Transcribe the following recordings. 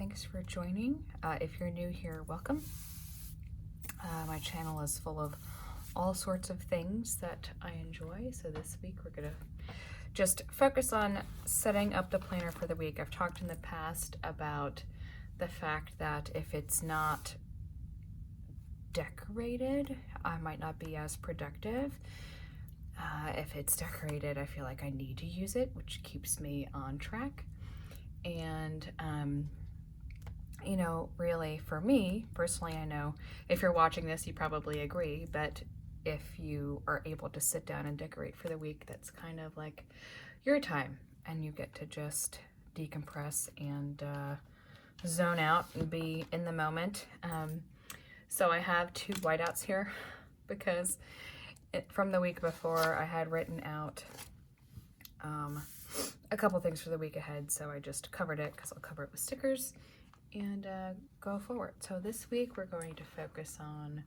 thanks for joining. If you're new here, welcome. My channel is full of all sorts of things that I enjoy. So this week we're gonna just focus on setting up the planner for the week. I've talked in the past about the fact that if it's not decorated, I might not be as productive. If it's decorated, I feel like I need to use it, which keeps me on track. And you know, really for me personally, I know if you're watching this, you probably agree, but if you are able to sit down and decorate for the week, that's kind of like your time, and you get to just decompress and zone out and be in the moment. So I have two whiteouts here because from the week before I had written out a couple things for the week ahead, so I just covered it because I'll cover it with stickers and go forward. So this week we're going to focus on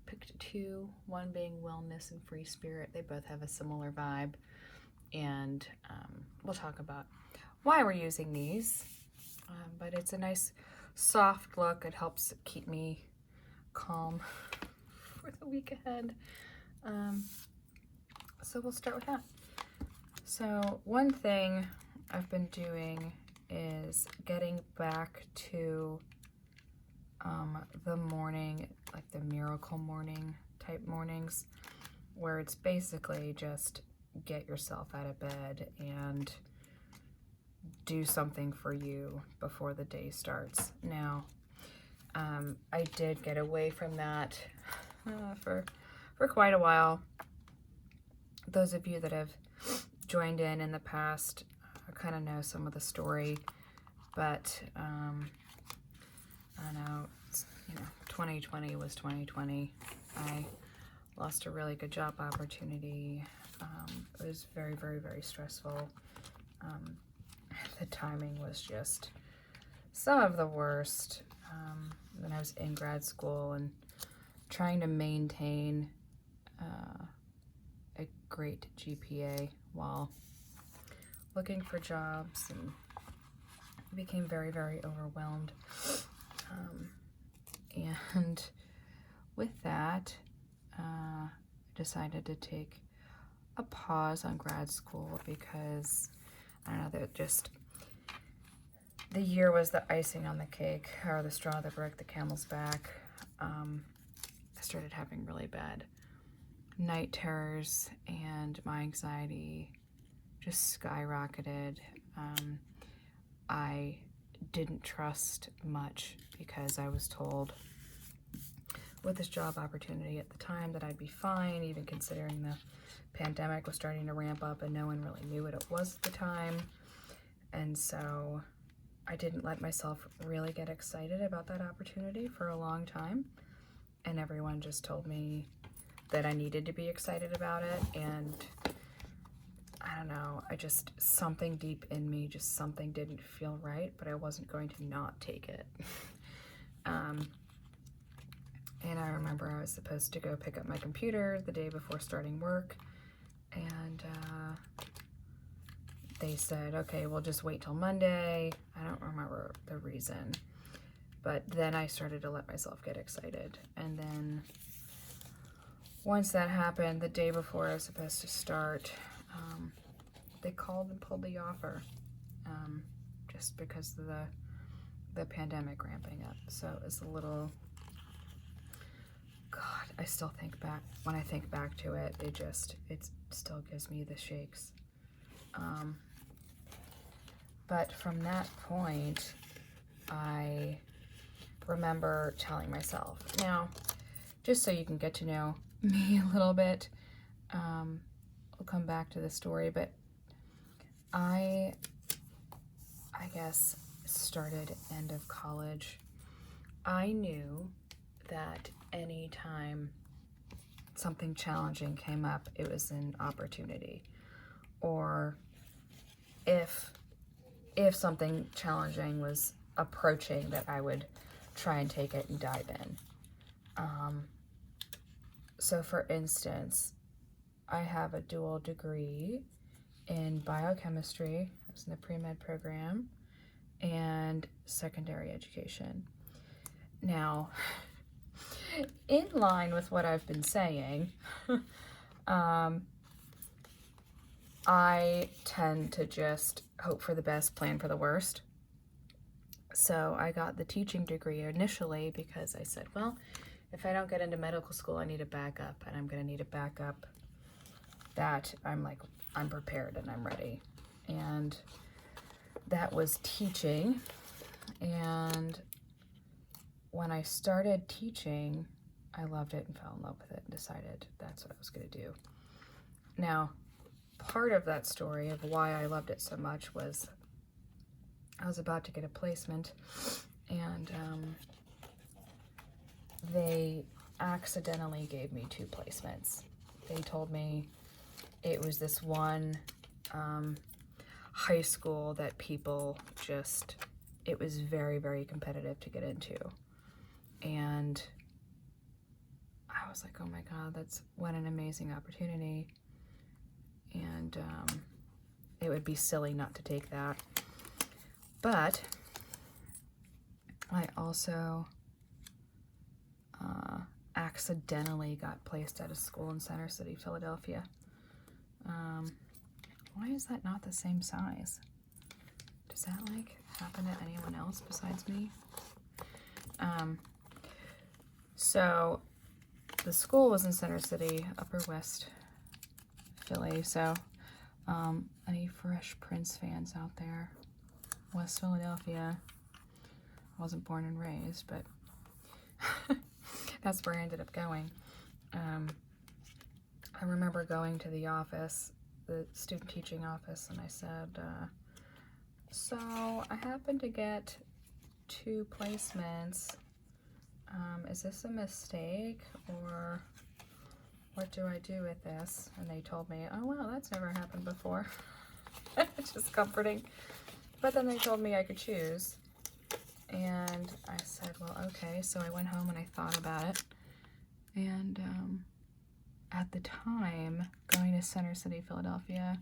picked two, one being wellness and free spirit. They both have a similar vibe, and we'll talk about why we're using these, but it's a nice soft look. It helps keep me calm for the week ahead. So we'll start with that. So one thing I've been doing is getting back to the morning, like the miracle morning type mornings, where it's basically just get yourself out of bed and do something for you before the day starts. Now, I did get away from that for quite a while. Those of you that have joined in the past kind of know some of the story, but I don't know, 2020 was 2020. I lost a really good job opportunity. It was very, very, very stressful. The timing was just some of the worst. When I was in grad school and trying to maintain a great GPA while looking for jobs, and became very, very overwhelmed. And with that, I decided to take a pause on grad school because, I don't know, that just, the year was the icing on the cake, or the straw that broke the camel's back. I started having really bad night terrors, and my anxiety just skyrocketed. I didn't trust much because I was told with this job opportunity at the time that I'd be fine, even considering the pandemic was starting to ramp up and no one really knew what it was at the time. And so I didn't let myself really get excited about that opportunity for a long time. And everyone just told me that I needed to be excited about it. And I don't know, something deep in me, just something didn't feel right, but I wasn't going to not take it. And I remember I was supposed to go pick up my computer the day before starting work, and they said, okay, we'll just wait till Monday. I don't remember the reason, but then I started to let myself get excited. And then once that happened, the day before I was supposed to start, they called and pulled the offer, just because of the pandemic ramping up. So it was a little, God, I still think back, when I think back to it, it still gives me the shakes. But from that point, I remember telling myself, now, just so you can get to know me a little bit, we'll come back to the story, but I guess started end of college. I knew that anytime something challenging came up, it was an opportunity. Or if something challenging was approaching, that I would try and take it and dive in. So for instance, I have a dual degree in biochemistry. I was in the pre-med program, and and secondary education. Now, in line with what I've been saying, I tend to just hope for the best, plan for the worst. So I got the teaching degree initially because I said, well, if I don't get into medical school, I need a backup, and I'm going to need a backup that I'm prepared and I'm ready. And that was teaching. And when I started teaching, I loved it and fell in love with it and decided that's what I was going to do. Now, part of that story of why I loved it so much was I was about to get a placement, and they accidentally gave me 2 placements. They told me it was this one high school that people just, it was very, very competitive to get into. And I was like, oh my God, what an amazing opportunity. And it would be silly not to take that. But I also accidentally got placed at a school in Center City, Philadelphia. Why is that not the same size? Does that happen to anyone else besides me? So the school was in Center City, Upper West Philly. So any Fresh Prince fans out there? West Philadelphia. I wasn't born and raised, but that's where I ended up going. I remember going to the office, the student teaching office, and I said, so I happen to get 2 placements. Is this a mistake, or what do I do with this? And they told me, oh wow, that's never happened before. It's just comforting. But then they told me I could choose. And I said, well, okay. So I went home and I thought about it. And at the time, going to Center City, Philadelphia,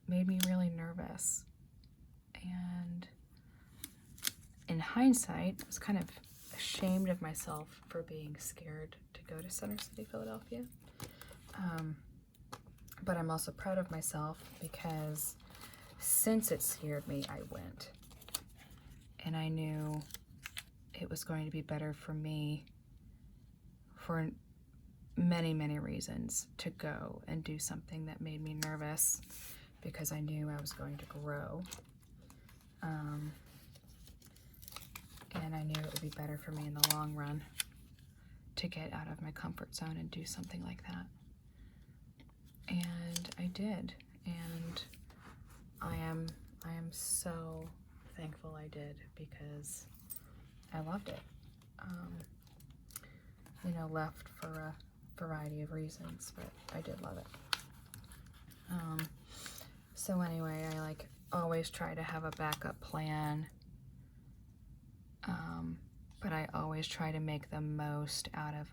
made me really nervous. And in hindsight, I was kind of ashamed of myself for being scared to go to Center City, Philadelphia. But I'm also proud of myself because since it scared me, I went. And I knew it was going to be better for me for many, many reasons to go and do something that made me nervous, because I knew I was going to grow. And I knew it would be better for me in the long run to get out of my comfort zone and do something like that. And I did. And I am so thankful I did, because I loved it. Left for a variety of reasons, but I did love it. So anyway, I always try to have a backup plan, but I always try to make the most out of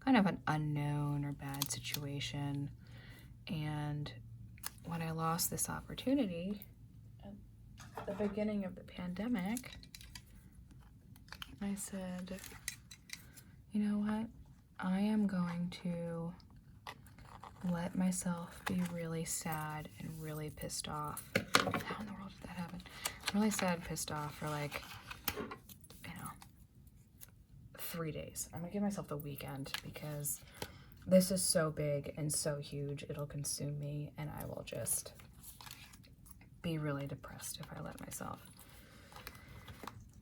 kind of an unknown or bad situation. And when I lost this opportunity at the beginning of the pandemic, I said, you know what? I am going to let myself be really sad and really pissed off. How in the world did that happen? Really sad and pissed off for 3 days. I'm gonna give myself the weekend, because this is so big and so huge, it'll consume me, and I will just be really depressed if I let myself.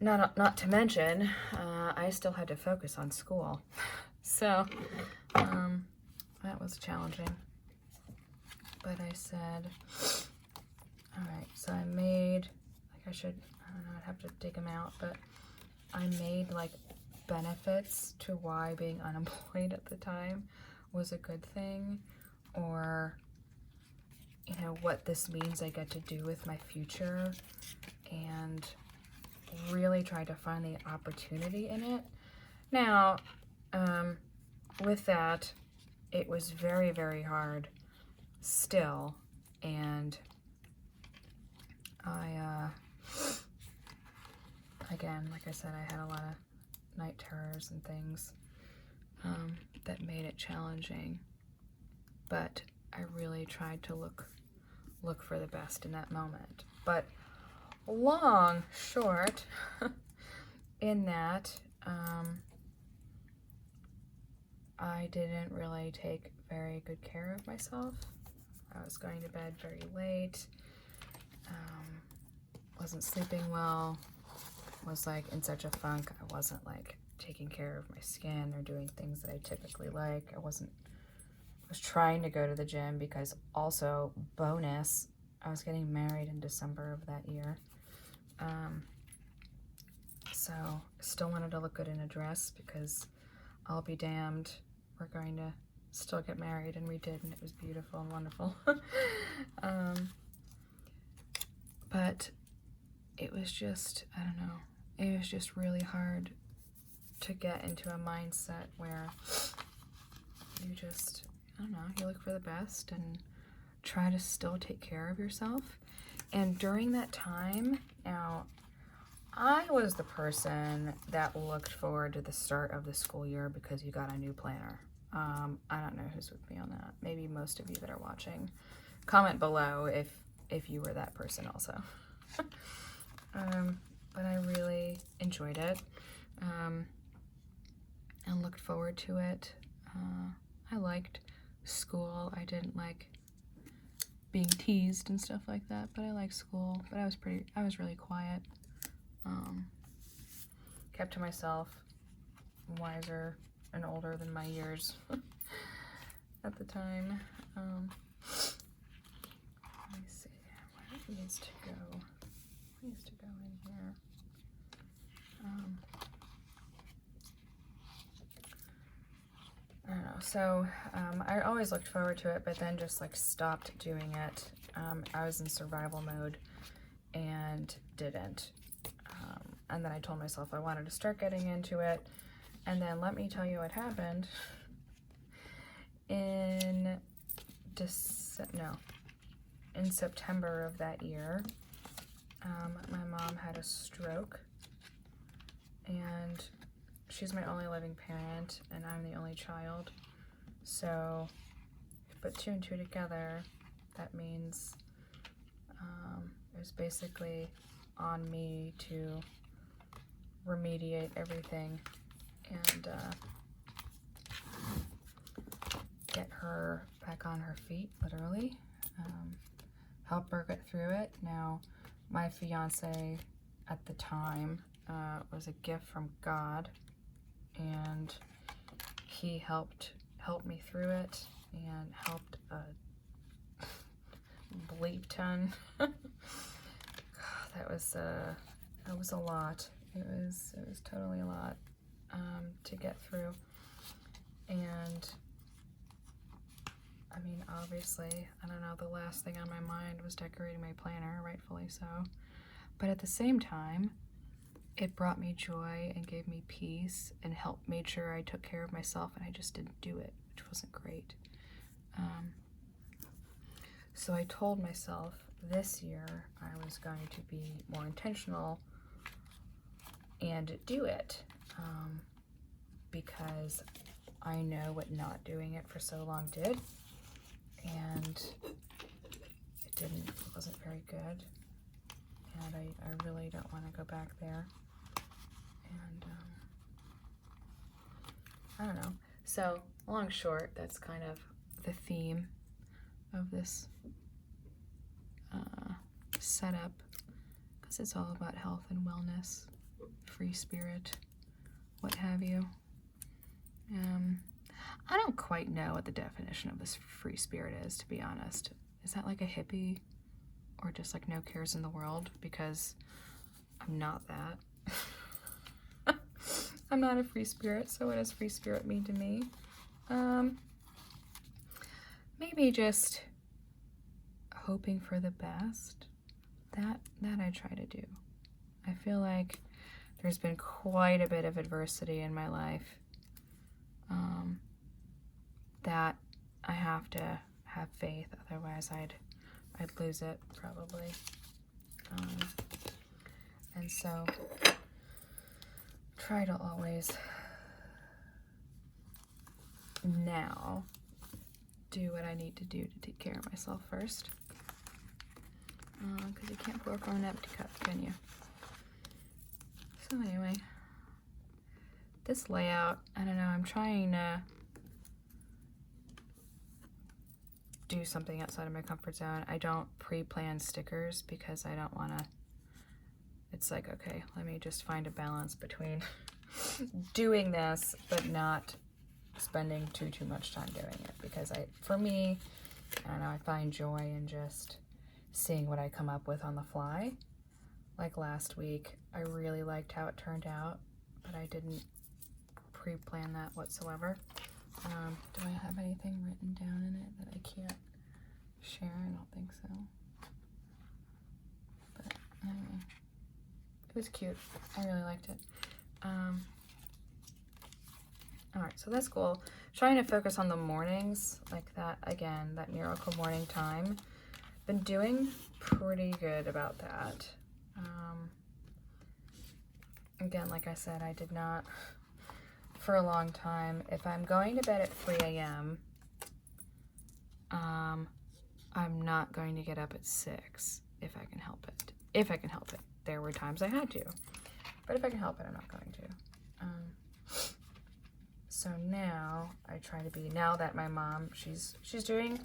Not to mention, I still had to focus on school. So, that was challenging. But I said, all right, so I made, I don't know, I'd have to dig them out, but I made benefits to why being unemployed at the time was a good thing, or, what this means I get to do with my future, and really try to find the opportunity in it. Now, with that, it was very, very hard still, and again, like I said, I had a lot of night terrors and things that made it challenging. But I really tried to look for the best in that moment. But long short, in that, I didn't really take very good care of myself. I was going to bed very late, wasn't sleeping well, was like in such a funk. I wasn't like taking care of my skin or doing things that I typically like. I was trying to go to the gym because also, bonus, I was getting married in December of that year. So I still wanted to look good in a dress because I'll be damned, we're going to still get married, and we did, and it was beautiful and wonderful. But it was just, I don't know, it was just really hard to get into a mindset where you just, I don't know, you look for the best and try to still take care of yourself. And during that time, now, I was the person that looked forward to the start of the school year because you got a new planner. I don't know who's with me on that. Maybe most of you that are watching. Comment below if you were that person also. But I really enjoyed it and looked forward to it. I liked school. I didn't like being teased and stuff like that, but I liked school. But I was really quiet. Kept to myself, wiser and older than my years at the time. Let me see, where needs to go? Needs to go in here. I don't know. So I always looked forward to it, but then just like stopped doing it. I was in survival mode and didn't. And then I told myself I wanted to start getting into it. And then let me tell you what happened. In September of that year, my mom had a stroke, and she's my only living parent, and I'm the only child. So, put 2 and 2 together, that means it was basically on me to remediate everything and get her back on her feet, literally. Help her get through it. Now, my fiance at the time was a gift from God, and he helped me through it and helped a bleep ton. That was a lot. It was totally a lot to get through. And I mean, obviously, I don't know, the last thing on my mind was decorating my planner, rightfully so. But at the same time, it brought me joy and gave me peace and made sure I took care of myself, and I just didn't do it, which wasn't great. So I told myself this year I was going to be more intentional and do it, because I know what not doing it for so long did, and it wasn't very good, and I really don't want to go back there. And I don't know. So long short, that's kind of the theme of this setup, because it's all about health and wellness, free spirit, what have you. I don't quite know what the definition of this free spirit is, to be honest. Is that like a hippie, or just like no cares in the world? Because I'm not that. I'm not a free spirit, so what does free spirit mean to me? Maybe just hoping for the best. That I try to do. I feel like there's been quite a bit of adversity in my life, that I have to have faith, otherwise I'd lose it probably. And so try to always now do what I need to do to take care of myself first. Because you can't pour from an empty cup, can you? So anyway, this layout, I don't know, I'm trying to do something outside of my comfort zone. I don't pre-plan stickers because I don't want to, it's like, okay, let me just find a balance between doing this but not spending too much time doing it, because for me, I don't know, I find joy in just seeing what I come up with on the fly. Like last week, I really liked how it turned out, but I didn't pre-plan that whatsoever. Do I have anything written down in it that I can't share? I don't think so. But anyway, it was cute. I really liked it. Alright, so that's cool. Trying to focus on the mornings, like that, again, that miracle morning time. Been doing pretty good about that. Again, like I said, I did not, for a long time, if I'm going to bed at 3 a.m., I'm not going to get up at 6 if I can help it. If I can help it. There were times I had to, but if I can help it, I'm not going to. So now I try to be, now that my mom, she's doing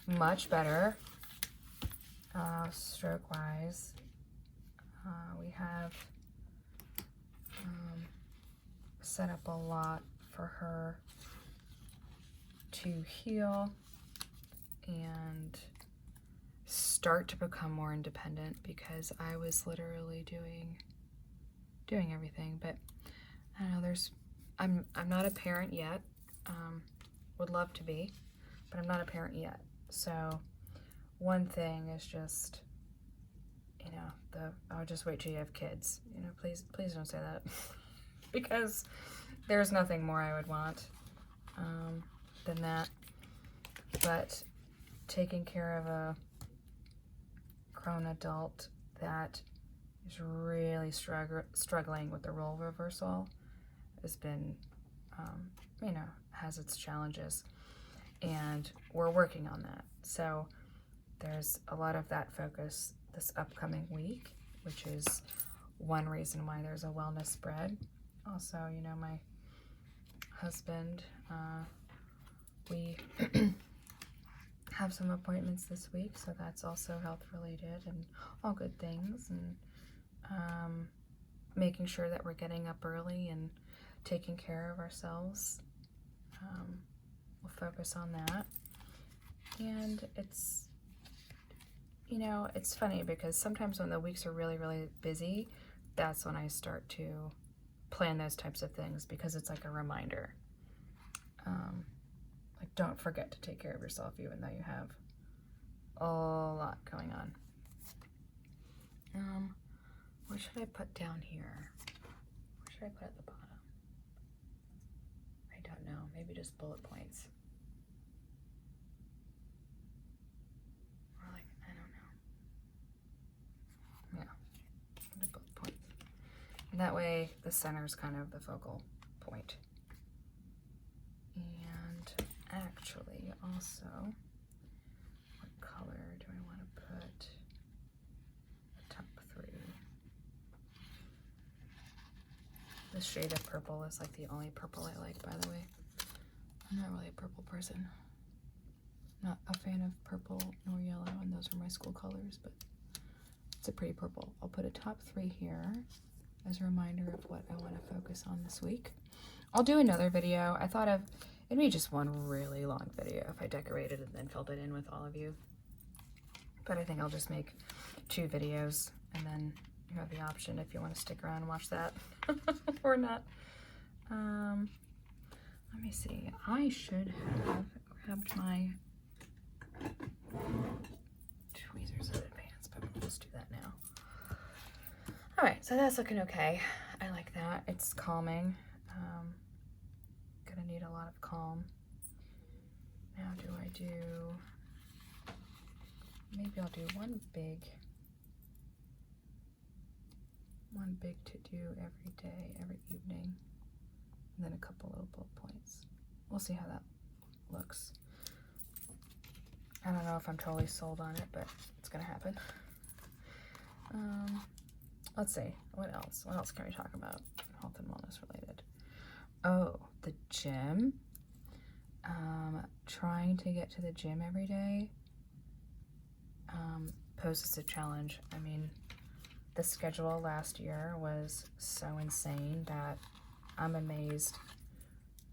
much better, stroke-wise. We have set up a lot for her to heal and start to become more independent, because I was literally doing everything. But I don't know, I'm not a parent yet. Would love to be, but I'm not a parent yet. So one thing is just, you know, I'll just wait till you have kids. You know, please don't say that. Because there's nothing more I would want than that. But taking care of a grown adult that is really struggling with the role reversal has been, you know, has its challenges. And we're working on that. So there's a lot of that focus this upcoming week, which is one reason why there's a wellness spread. Also, you know, my husband, we have some appointments this week, so that's also health related and all good things. And making sure that we're getting up early and taking care of ourselves. We'll focus on that. And it's, you know, it's funny because sometimes when the weeks are really busy, that's when I start to plan those types of things, because it's like a reminder. Like, don't forget to take care of yourself even though you have a lot going on. What should I put down here? What should I put at the bottom? I don't know. Maybe just bullet points. Or like, I don't know. Yeah, bullet points. And that way the center is kind of the focal point. And actually also, what color do I want to put the top 3? This shade of purple is like the only purple I like, by the way. I'm not really a purple person. Not a fan of purple nor yellow, and those are my school colors, but it's a pretty purple. I'll put a top 3 here as a reminder of what I want to focus on this week. I'll do another video. I thought of, it'd be just one really long video if I decorated and then filled it in with all of you. But I think I'll just make 2 videos, and then you have the option if you want to stick around and watch that or not. Let me see. I should have grabbed my tweezers in advance, but we'll just do that now. All right, so that's looking okay. I like that. It's calming. Gonna need a lot of calm. Now maybe I'll do one big one big to-do every day, every evening, and then a couple little bullet points. We'll see how that looks. I don't know if I'm totally sold on it, but it's gonna happen. Let's see, what else? What else can we talk about? Health and wellness related. Oh, the gym. Trying to get to the gym every day poses a challenge. I mean, the schedule last year was so insane that I'm amazed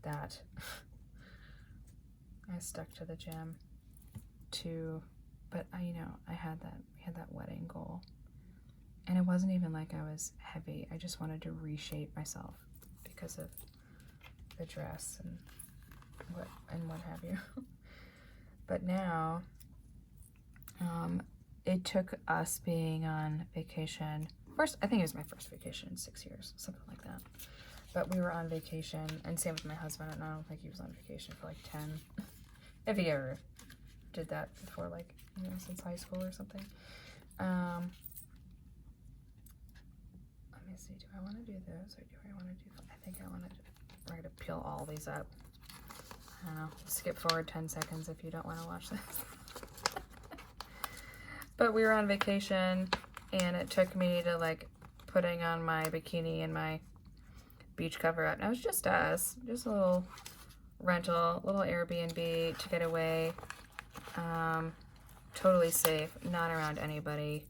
that I stuck to the gym but I had that wedding goal, and it wasn't even like I was heavy. I just wanted to reshape myself because of the dress and what have you. But now, it took us being on vacation. First, I think it was my first vacation in 6 years, something like that. But we were on vacation, and same with my husband, and I don't think he was on vacation for like 10, if he ever did that before, like, since high school or something. Let me see, do I want to do those, or do I want to do, I think I want to, we're going to peel all these up. I don't know, skip forward 10 seconds if you don't want to watch this. But we were on vacation, and it took me to, like, putting on my bikini and my beach cover up. And it was just us, just a little rental, little Airbnb to get away. Totally safe, not around anybody.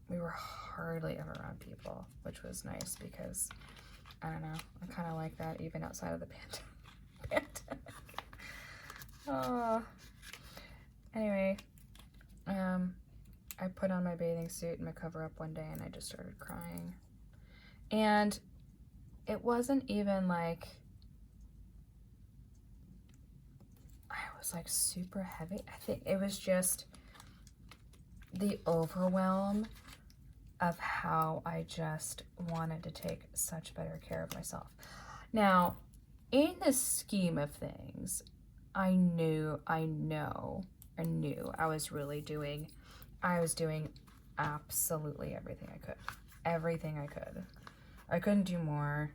We were hardly ever around people, which was nice because, I don't know, I kind of like that even outside of the pandemic. Oh. Anyway, I put on my bathing suit and my cover up one day, and I just started crying. And it wasn't even like I was like super heavy. I think it was just the overwhelm of how I just wanted to take such better care of myself. Now, in the scheme of things, I was doing absolutely everything I could. Everything I could. I couldn't do more.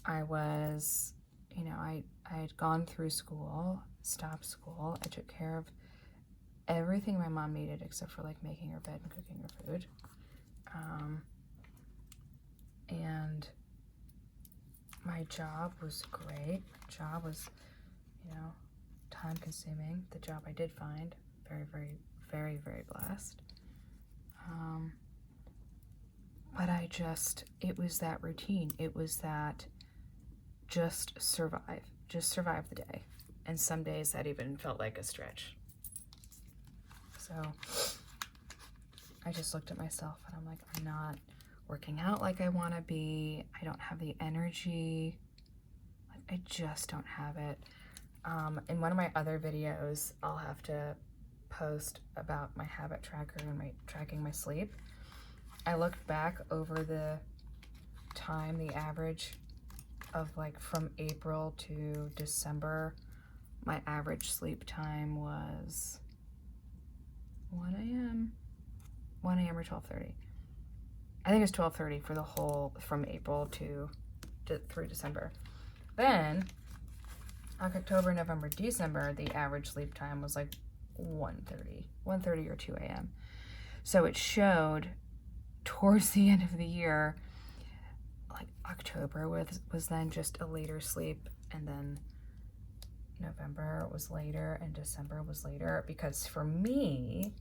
I was, I had gone through school, stopped school. I took care of everything my mom needed except for like making her bed and cooking her food. And my job was great. Job was, time consuming. The job I did find, very, very, very, very blessed. But it was that routine. It was that just survive the day. And some days that even felt like a stretch. So I just looked at myself and I'm like, I'm not working out like I want to be. I don't have the energy. Like, I just don't have it. In one of my other videos, I'll have to post about my habit tracker and tracking my sleep. I looked back over the time, the average of like from April to December, my average sleep time was 1 a.m. or 12:30. I think it was 12:30 for the whole, from April through December. Then, October, November, December, the average sleep time was like 1:30 or 2 a.m. So it showed towards the end of the year, like October was then just a later sleep, and then November was later, and December was later, because for me,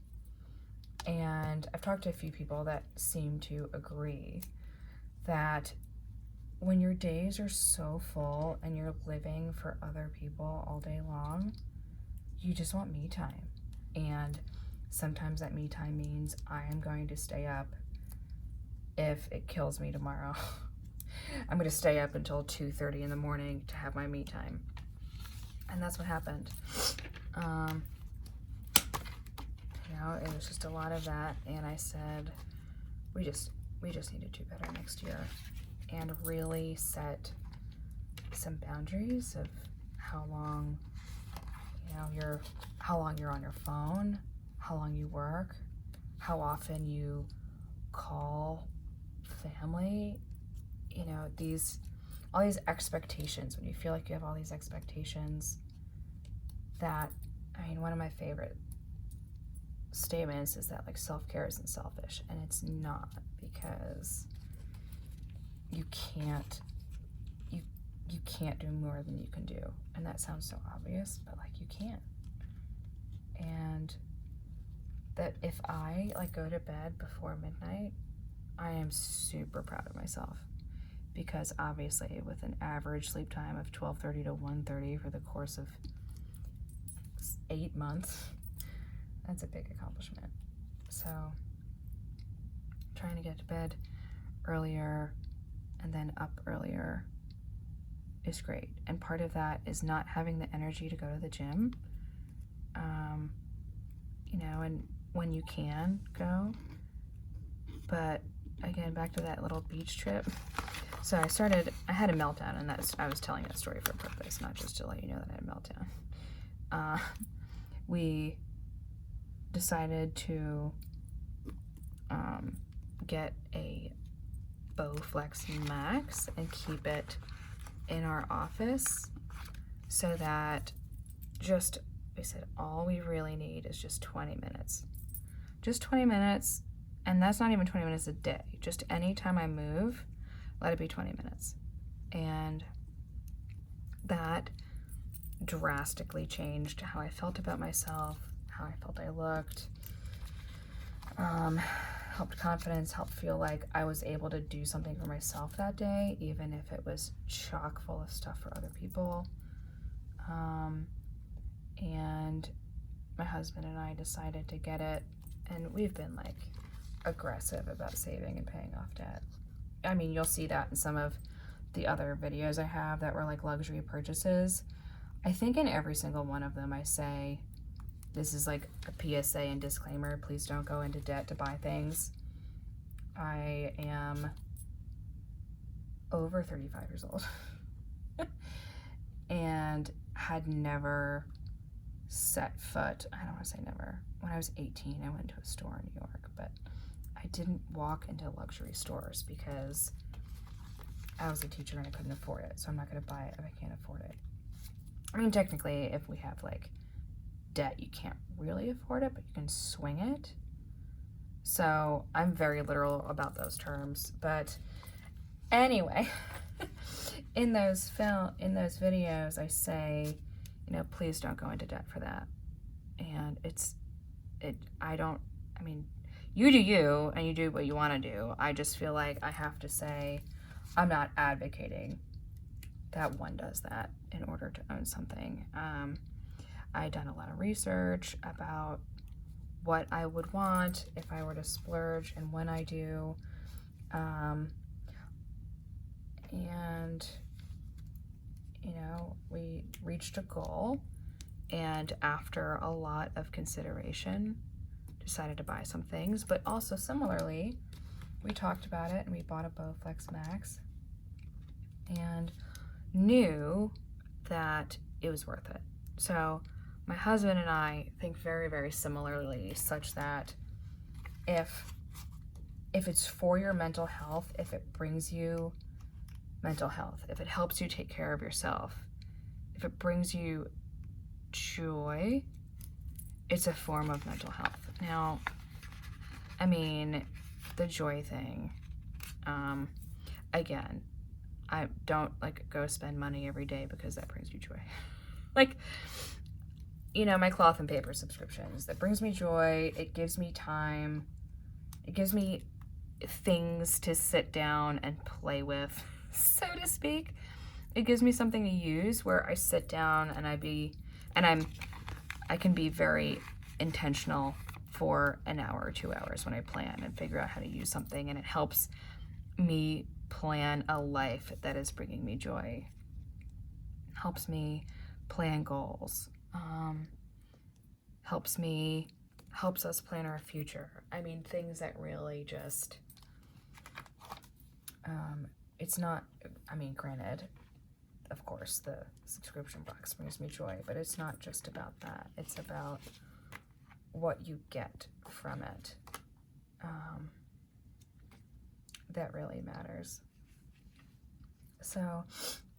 and I've talked to a few people that seem to agree, that when your days are so full and you're living for other people all day long, you just want me time. And sometimes that me time means I am going to stay up if it kills me tomorrow. I'm going to stay up until 2:30 in the morning to have my me time. And that's what happened. It was just a lot of that, and I said, we just need to do better next year, and really set some boundaries of how long you're on your phone, how long you work, how often you with all these expectations, when you feel like you have all these expectations that, I mean, one of my favorite statements is that like self-care isn't selfish, and it's not, because you can't do more than you can do. And that sounds so obvious, but like you can't. And that if I like go to bed before midnight, I am super proud of myself, because obviously with an average sleep time of 12:30 to 1:30 for the course of 8 months, that's a big accomplishment. So trying to get to bed earlier and then up earlier is great. And part of that is not having the energy to go to the gym, you know, and when you can go. But again, back to that little beach trip. So I had a meltdown, and I was telling that story for a purpose, not just to let you know that I had a meltdown. We decided to get a Bowflex Max and keep it in our office, so that we said all we really need is just 20 minutes. Just 20 minutes, and that's not even 20 minutes a day. Just any time I move, let it be 20 minutes. And that drastically changed how I felt about myself, how I felt I looked, helped confidence, helped feel like I was able to do something for myself that day, even if it was chock full of stuff for other people. And my husband and I decided to get it, and we've been like aggressive about saving and paying off debt. I mean, you'll see that in some of the other videos I have that were like luxury purchases. I think in every single one of them I say, this is like a PSA and disclaimer, please don't go into debt to buy things. I am over 35 years old and had never set foot, I don't want to say never. When I was 18, I went to a store in New York, but I didn't walk into luxury stores because I was a teacher and I couldn't afford it. So I'm not going to buy it if I can't afford it. I mean, technically, if we have like debt, you can't really afford it, but you can swing it. So I'm very literal about those terms. But anyway, in those videos, I say, you know, please don't go into debt for that. And I mean, you do you, and you do what you want to do. I just feel like I have to say, I'm not advocating that one does that in order to own something. I done a lot of research about what I would want if I were to splurge and when I do. And, you know, we reached a goal, and after a lot of consideration, decided to buy some things. But also similarly, we talked about it and we bought a Bowflex Max and knew that it was worth it. So my husband and I think very, very similarly, such that if it's for your mental health, if it brings you mental health, if it helps you take care of yourself, if it brings you joy, it's a form of mental health. Now, I mean, the joy thing, again, I don't like go spend money every day because that brings you joy. Like, you know, my cloth and paper subscriptions, that brings me joy. It gives me time. It gives me things to sit down and play with, so to speak. It gives me something to use where I sit down and I can be very intentional for an hour or 2 hours when I plan and figure out how to use something, and it helps me plan a life that is bringing me joy. Helps me plan goals. Helps us plan our future. I mean, things that really just, it's not, I mean, granted, of course, the subscription box brings me joy, but it's not just about that. It's about what you get from it. That really matters. So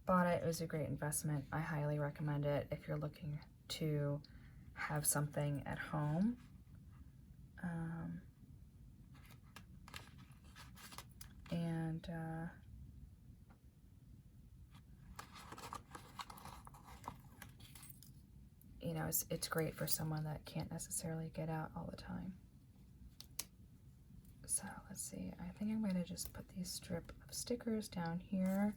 bought it. It was a great investment. I highly recommend it if you're looking to have something at home. And you know, it's great for someone that can't necessarily get out all the time. So let's see, I think I'm going to just put these strip of stickers down here,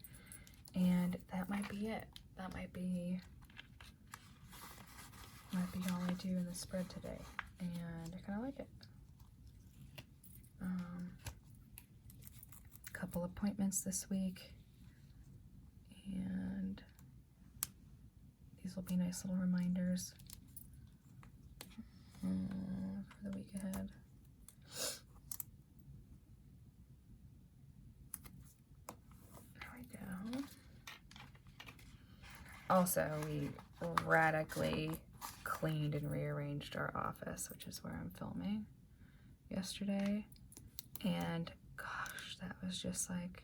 and that might be it. That might be all I do in the spread today, and I kind of like it. Couple appointments this week, and these will be nice little reminders for the week ahead. There we go. Also, we radically cleaned and rearranged our office, which is where I'm filming, yesterday, and gosh, that was just like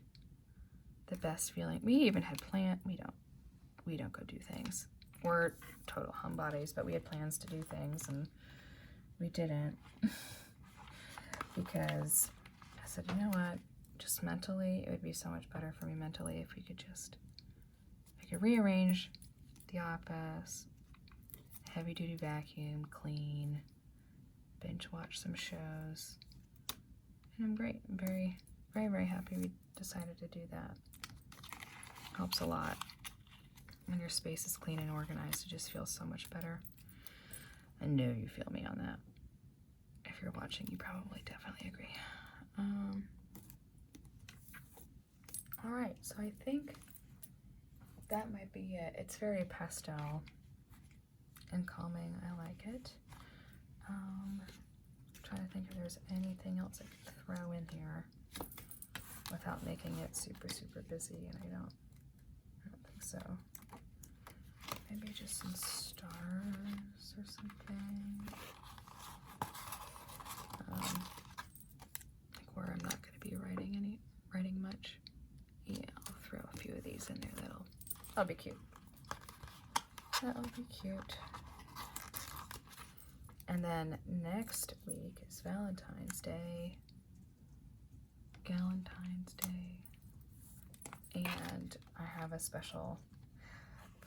the best feeling. We even had we don't go do things. We're total homebodies, but we had plans to do things and we didn't because I said, you know what, just mentally, it would be so much better for me mentally if we could rearrange the office, heavy duty vacuum, clean, binge watch some shows. And I'm great. I'm very, very, very happy we decided to do that. Helps a lot. When your space is clean and organized, it just feels so much better. I know you feel me on that. If you're watching, you probably definitely agree. All right, so I think that might be it. It's very pastel and calming. I like it. I'm trying to think if there's anything else I could throw in here without making it super, super busy, and I don't think so. Maybe just some stars or something. Like where I'm not going to be writing much. Yeah, I'll throw a few of these in there. That'll be cute. That'll be cute. And then next week is Valentine's Day. Galentine's Day. And I have a special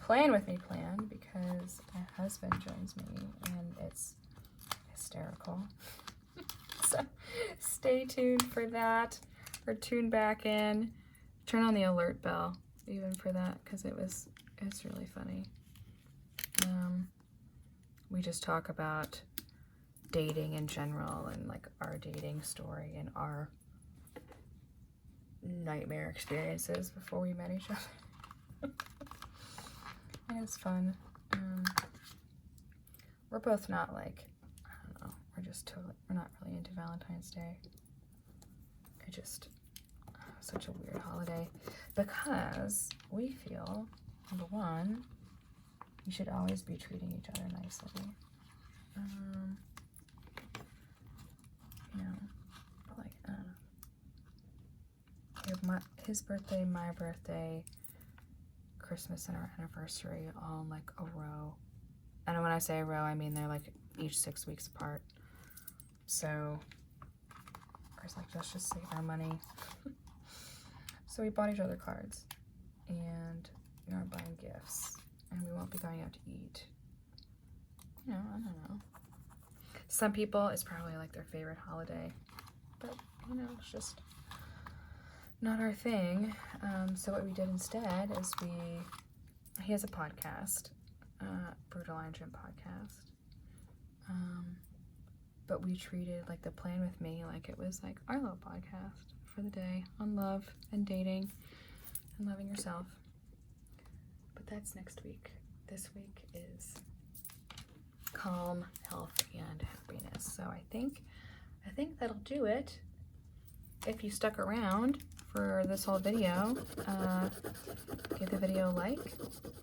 plan with me planned because my husband joins me and it's hysterical. So stay tuned for that, or tune back in. Turn on the alert bell even for that because it's really funny. We just talk about dating in general and like our dating story and our nightmare experiences before we met each other. And it's fun. We're both not like, I don't know, we're not really into Valentine's Day. It's just such a weird holiday because we feel, number one, you should always be treating each other nicely. You know, but like, I don't know. We have his birthday, my birthday, Christmas, and our anniversary all in like a row. And when I say a row, I mean they're like each 6 weeks apart. So I was like, let's just save our money. So we bought each other cards, and we aren't buying gifts, and we won't be going out to eat. You know, I don't know. Some people, it's probably like their favorite holiday, but you know, it's just not our thing. So what we did instead is he has a podcast, Brutal Iron Gym podcast. But we treated like the plan with me like it was like our little podcast for the day on love and dating and loving yourself. But that's next week. This week is calm, health, and happiness. So I think that'll do it. If you stuck around for this whole video, give the video a like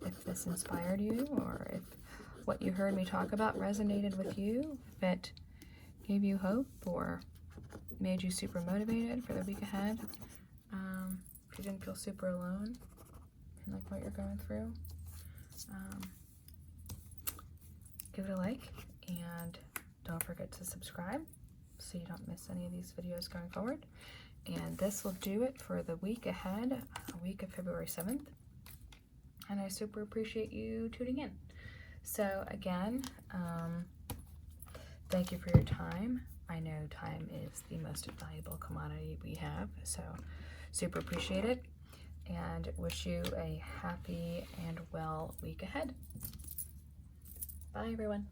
if this inspired you, or if what you heard me talk about resonated with you, if it gave you hope or made you super motivated for the week ahead, if you didn't feel super alone. and like what you're going through, give it a like, and don't forget to subscribe so you don't miss any of these videos going forward. And this will do it for the week ahead, week of February 7th. And I super appreciate you tuning in. So again, thank you for your time. I know time is the most valuable commodity we have, so super appreciate it, and wish you a happy and well week ahead. Bye, everyone.